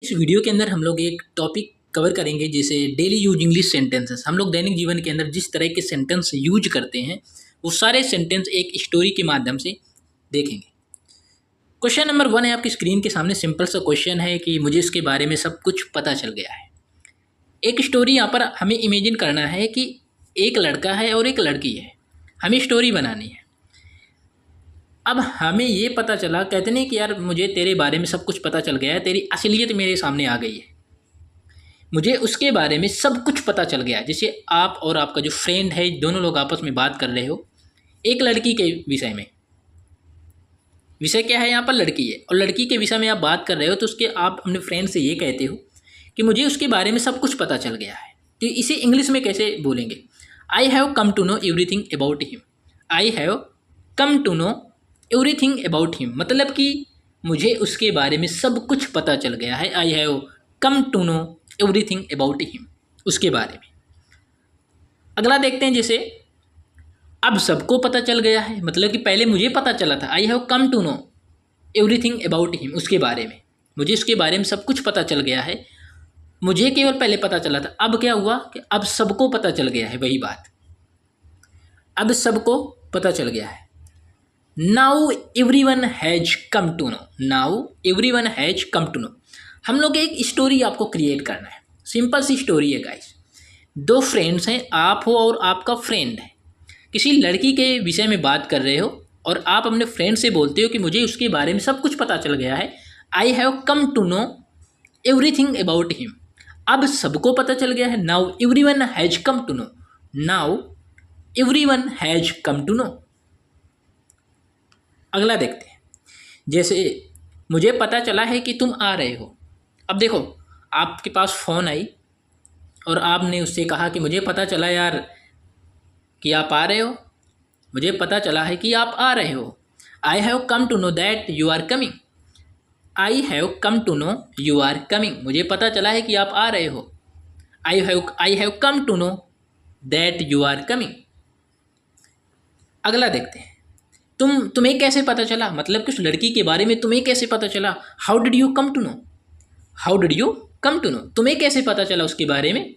इस वीडियो के अंदर हम लोग एक टॉपिक कवर करेंगे जैसे डेली यूज इंग्लिश सेंटेंसेस। हम लोग दैनिक जीवन के अंदर जिस तरह के सेंटेंस यूज करते हैं वो सारे सेंटेंस एक स्टोरी के माध्यम से देखेंगे। क्वेश्चन नंबर 1 है आपकी स्क्रीन के सामने। सिंपल सा क्वेश्चन है कि मुझे इसके बारे में सब कुछ पता चल गया है। एक स्टोरी यहाँ पर हमें इमेजिन करना है कि एक लड़का है और एक लड़की है, हमें स्टोरी बनानी है। अब हमें ये पता चला, कहते नहीं कि यार मुझे तेरे बारे में सब कुछ पता चल गया है, तेरी असलियत मेरे सामने आ गई है, मुझे उसके बारे में सब कुछ पता चल गया है। जैसे आप और आपका जो फ्रेंड है, दोनों लोग आपस में बात कर रहे हो एक लड़की के विषय में। विषय क्या है यहाँ पर? लड़की है, और लड़की के विषय में आप बात कर रहे हो तो उसके आप अपने फ्रेंड से ये कहते हो कि मुझे उसके बारे में सब कुछ पता चल गया है। तो इसे इंग्लिश में कैसे बोलेंगे? I have come to know everything about him. I have come to know everything about him, मतलब कि मुझे उसके बारे में सब कुछ पता चल गया है। I have come to know everything about him, उसके बारे में। अगला देखते हैं, जैसे अब सबको पता चल गया है, मतलब कि पहले मुझे पता चला था। I have come to know everything about him, उसके बारे में, मुझे उसके बारे में सब कुछ पता चल गया है। मुझे केवल पहले पता चला था, अब क्या हुआ कि अब सबको पता चल गया है। वही बात, अब सबको पता चल गया है। Now everyone has come to know. Now everyone has come to know. हम लोग एक स्टोरी आपको क्रिएट करना है। सिंपल सी स्टोरी है गाइस। दो फ्रेंड्स हैं, आप हो और आपका फ्रेंड है। किसी लड़की के विषय में बात कर रहे हो और आप अपने फ्रेंड से बोलते हो कि मुझे उसके बारे में सब कुछ पता चल गया है। I have come to know everything about him. अब सबको पता चल गया है। Now everyone has come to know. Now everyone has come to know. अगला देखते हैं, जैसे मुझे पता चला है कि तुम आ रहे हो। अब देखो, आपके पास फ़ोन आई और आपने उससे कहा कि मुझे पता चला यार कि आप आ रहे हो, मुझे पता चला है कि आप आ रहे हो। I have come to know that you are coming. I have come to know you are coming, मुझे पता चला है कि आप आ रहे हो। I have come to know that you are coming. अगला देखते हैं, तुम्हें कैसे पता चला, मतलब कि उस लड़की के बारे में तुम्हें कैसे पता चला। How did you come to know. How did you come to know, तुम्हें कैसे पता चला उसके बारे में।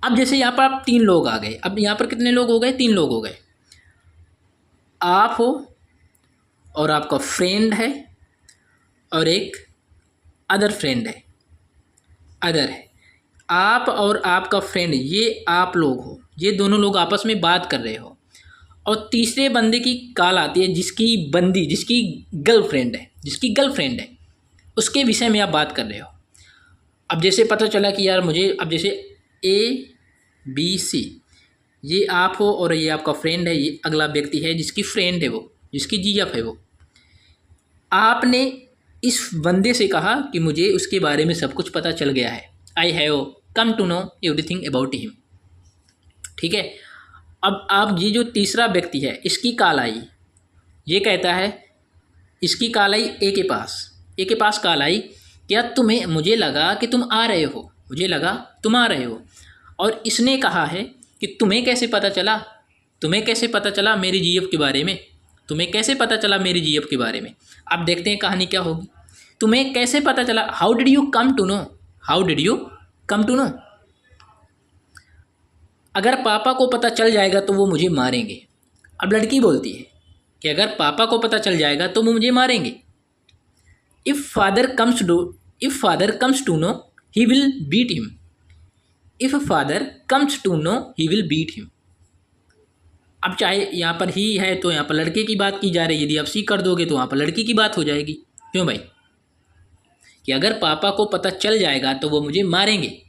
अब जैसे यहाँ पर आप 3 लोग आ गए। अब यहाँ पर कितने लोग हो गए? 3 लोग हो गए। आप हो और आपका फ्रेंड है और एक अदर फ्रेंड है, अदर है। आप और आपका फ्रेंड, ये आप लोग हो, ये दोनों लोग आपस में बात कर रहे हो। और तीसरे बंदे की कॉल आती है, जिसकी गर्लफ्रेंड है, उसके विषय में आप बात कर रहे हो। अब जैसे पता चला कि यार मुझे, अब जैसे ABC, ये आप हो और ये आपका फ्रेंड है, ये अगला व्यक्ति है जिसकी फ्रेंड है, वो जिसकी GF है। वो आपने इस बंदे से कहा कि मुझे उसके बारे में सब कुछ पता चल गया है। I have come to know everything about him. ठीक है। अब आप, ये जो तीसरा व्यक्ति है, इसकी कॉल आई, ये कहता है, इसकी कॉल आई ए के पास कॉल आई, क्या तुम्हें, मुझे लगा कि तुम आ रहे हो, मुझे लगा तुम आ रहे हो। और इसने कहा है कि तुम्हें कैसे पता चला, तुम्हें कैसे पता चला मेरी GF के बारे में, तुम्हें कैसे पता चला मेरी GF के बारे में। अब देखते हैं कहानी क्या होगी। तुम्हें कैसे पता चला, how did you come to know. How did you come to know. अगर पापा को पता चल जाएगा तो वो मुझे मारेंगे। अब लड़की बोलती है कि अगर पापा को पता चल जाएगा तो वो मुझे मारेंगे। If father comes to know he will beat him. If father comes to know he will beat him. अब चाहे यहाँ पर ही है तो यहाँ पर लड़के की बात की जा रही है, यदि आप सी कर दोगे तो वहाँ पर लड़की की बात हो जाएगी। क्यों भाई? कि अगर पापा को पता चल जाएगा तो वो मुझे मारेंगे।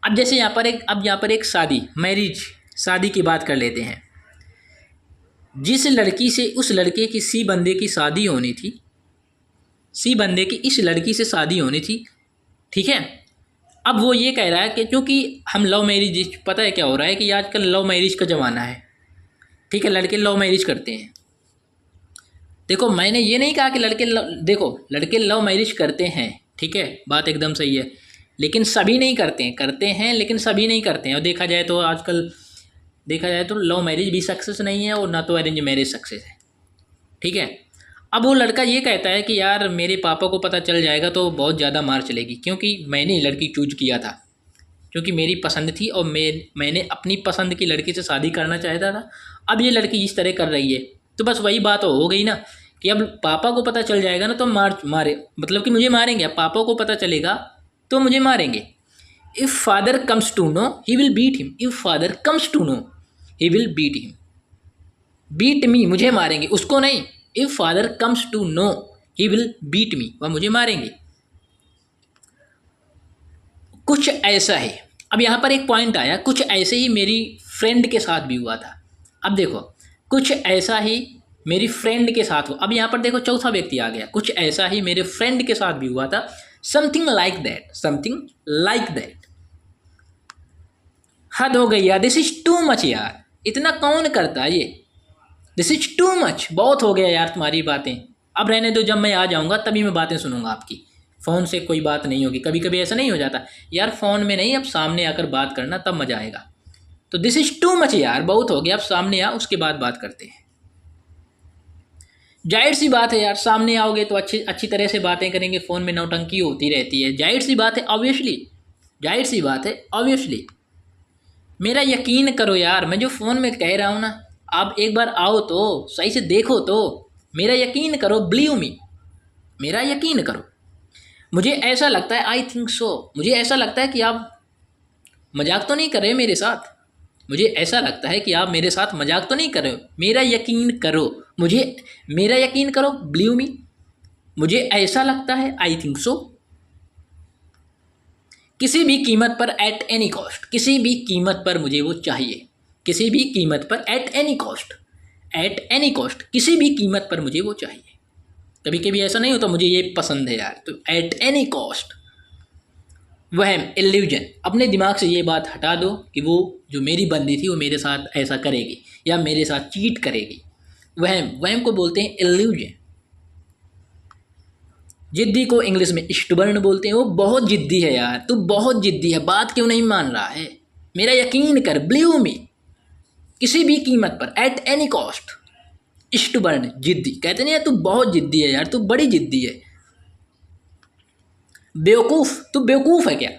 अब जैसे यहाँ पर एक शादी की बात कर लेते हैं। जिस लड़की से उस लड़के की, सी बंदे की शादी होनी थी, सी बंदे की इस लड़की से शादी होनी थी। ठीक है। अब वो ये कह रहा है कि क्योंकि हम लव मैरिज, पता है क्या हो रहा है कि आजकल लव मैरिज का ज़माना है। ठीक है, लड़के लव मैरिज करते हैं। देखो, मैंने ये नहीं कहा कि लड़के लव मैरिज करते हैं, ठीक है, बात एकदम सही है, लेकिन सभी नहीं करते हैं। करते हैं लेकिन सभी नहीं करते हैं। और देखा जाए तो आजकल देखा जाए तो लव मैरिज भी सक्सेस नहीं है और ना तो अरेंज मैरिज सक्सेस है। ठीक है। अब वो लड़का ये कहता है कि यार मेरे पापा को पता चल जाएगा तो बहुत ज़्यादा मार चलेगी, क्योंकि मैंने लड़की चूज किया था, क्योंकि मेरी पसंद थी और मैंने अपनी पसंद की लड़की से शादी करना चाहता था। अब ये लड़की इस तरह कर रही है, तो बस वही बात हो गई ना कि अब पापा को पता चल जाएगा ना तो मारे मतलब कि मुझे मारेंगे। अब पापा को पता चलेगा तो मुझे मारेंगे। If father comes to know he will beat him. If father comes to know he will beat him. Beat me, मुझे मारेंगे, उसको नहीं। If father comes to know he will beat me, वह मुझे मारेंगे। कुछ ऐसा है। अब यहाँ पर एक पॉइंट आया, कुछ ऐसे ही मेरी फ्रेंड के साथ भी हुआ था। अब देखो, कुछ ऐसा ही मेरी फ्रेंड के साथ हुआ। अब यहाँ पर देखो चौथा व्यक्ति आ गया, कुछ ऐसा ही मेरे फ्रेंड के साथ भी हुआ था। Something like that, something like that. हद हो गई यार, दिस इज टू मच यार, इतना कौन करता है ये, दिस इज टू मच, बहुत हो गया यार तुम्हारी बातें। अब रहने दो, जब मैं आ जाऊँगा तभी मैं बातें सुनूंगा आपकी, फ़ोन से कोई बात नहीं होगी। कभी कभी ऐसा नहीं हो जाता यार, फ़ोन में नहीं, अब सामने आकर बात करना तब मज़ा आएगा। तो दिस इज़ टू मच यार, बहुत हो गया, अब सामने आ, उसके बाद बात करते हैं। जाहिर सी बात है यार, सामने आओगे तो अच्छी तरह से बातें करेंगे, फ़ोन में नौटंकी होती रहती है। जाहिर सी बात है, ऑब्वियसली, जाहिर सी बात है, ऑब्वियसली। मेरा यकीन करो यार, मैं जो फ़ोन में कह रहा हूँ ना, आप एक बार आओ तो सही से देखो तो, मेरा यकीन करो, बिलीव मी, मेरा यकीन करो। मुझे ऐसा लगता है, आई थिंक सो, मुझे ऐसा लगता है कि आप मजाक तो नहीं कर रहे मेरे साथ। मुझे ऐसा लगता है कि आप मेरे साथ मजाक तो नहीं कर रहे हो। मेरा यकीन करो, मुझे, मेरा यकीन करो, बिलीव मी, मुझे ऐसा लगता है, आई थिंक सो। किसी भी कीमत पर, एट एनी कॉस्ट, किसी भी कीमत पर मुझे वो चाहिए। किसी भी कीमत पर, at any cost, at any cost, किसी भी कीमत पर मुझे वो चाहिए। कभी कभी ऐसा नहीं होता मुझे ये पसंद है यार, तो एट एनी कॉस्ट। वहम, इल्यूजन, अपने दिमाग से ये बात हटा दो कि वो जो मेरी बंदी थी वो मेरे साथ ऐसा करेगी या मेरे साथ चीट करेगी। वहम, वहम को बोलते हैं इल्यूजन। जिद्दी को इंग्लिश में स्टबर्न बोलते हैं। वो बहुत जिद्दी है यार, तू बहुत जिद्दी है, बात क्यों नहीं मान रहा है, मेरा यकीन कर, बिलीव मी, किसी भी कीमत पर, एट एनी कॉस्ट। स्टबर्न, जिद्दी, कहते नहीं यार तू बहुत जिद्दी है यार, तू बड़ी जिद्दी है। बेवकूफ़, तू बेवकूफ़ है क्या,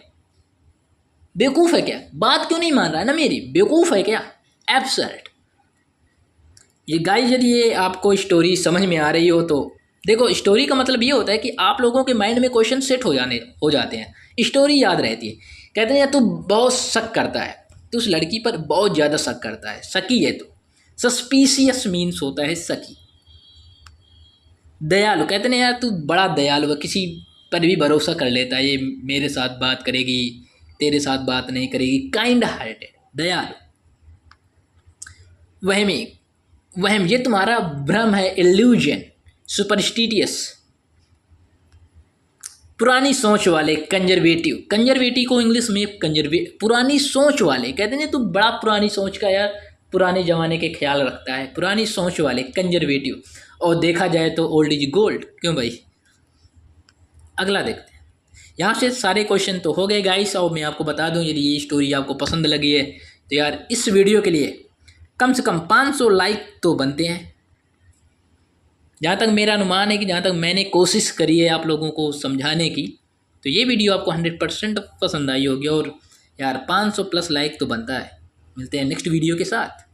बेवकूफ़ है क्या, बात क्यों नहीं मान रहा है ना मेरी, बेवकूफ़ है क्या, एब्सर्ड। ये गाइस, यदि ये आपको स्टोरी समझ में आ रही हो तो देखो, स्टोरी का मतलब ये होता है कि आप लोगों के माइंड में क्वेश्चन सेट हो जाते हैं, स्टोरी याद रहती है। कहते हैं यार तू बहुत शक करता है, तो उस लड़की पर बहुत ज़्यादा शक करता है, शकी है तो। सस्पिशियस मीन्स होता है शकी। दयालु, कहते हैं यार तू बड़ा दयालु है, किसी पर भी भरोसा कर लेता है, ये मेरे साथ बात करेगी, तेरे साथ बात नहीं करेगी। काइंड हार्टेड, दयालु। वहमी, वहम, ये तुम्हारा भ्रम है, इल्यूजन। सुपरस्टिटियस, पुरानी सोच वाले, कंजर्वेटिव, कंजर्वेटिव को इंग्लिश में पुरानी सोच वाले, कहते हैं तू बड़ा पुरानी सोच का यार, पुराने ज़माने के ख्याल रखता है, पुरानी सोच वाले, कंजर्वेटिव। और देखा जाए तो ओल्ड इज गोल्ड, क्यों भाई। अगला देखते हैं। यहाँ से सारे क्वेश्चन तो हो गए गाइस, और मैं आपको बता दूँ, यदि ये स्टोरी आपको पसंद लगी है तो यार इस वीडियो के लिए कम से कम 500 लाइक तो बनते हैं। जहाँ तक मेरा अनुमान है कि जहाँ तक मैंने कोशिश करी है आप लोगों को समझाने की, तो ये वीडियो आपको 100% पसंद आई होगी, और यार 500 प्लस लाइक तो बनता है। मिलते हैं नेक्स्ट वीडियो के साथ।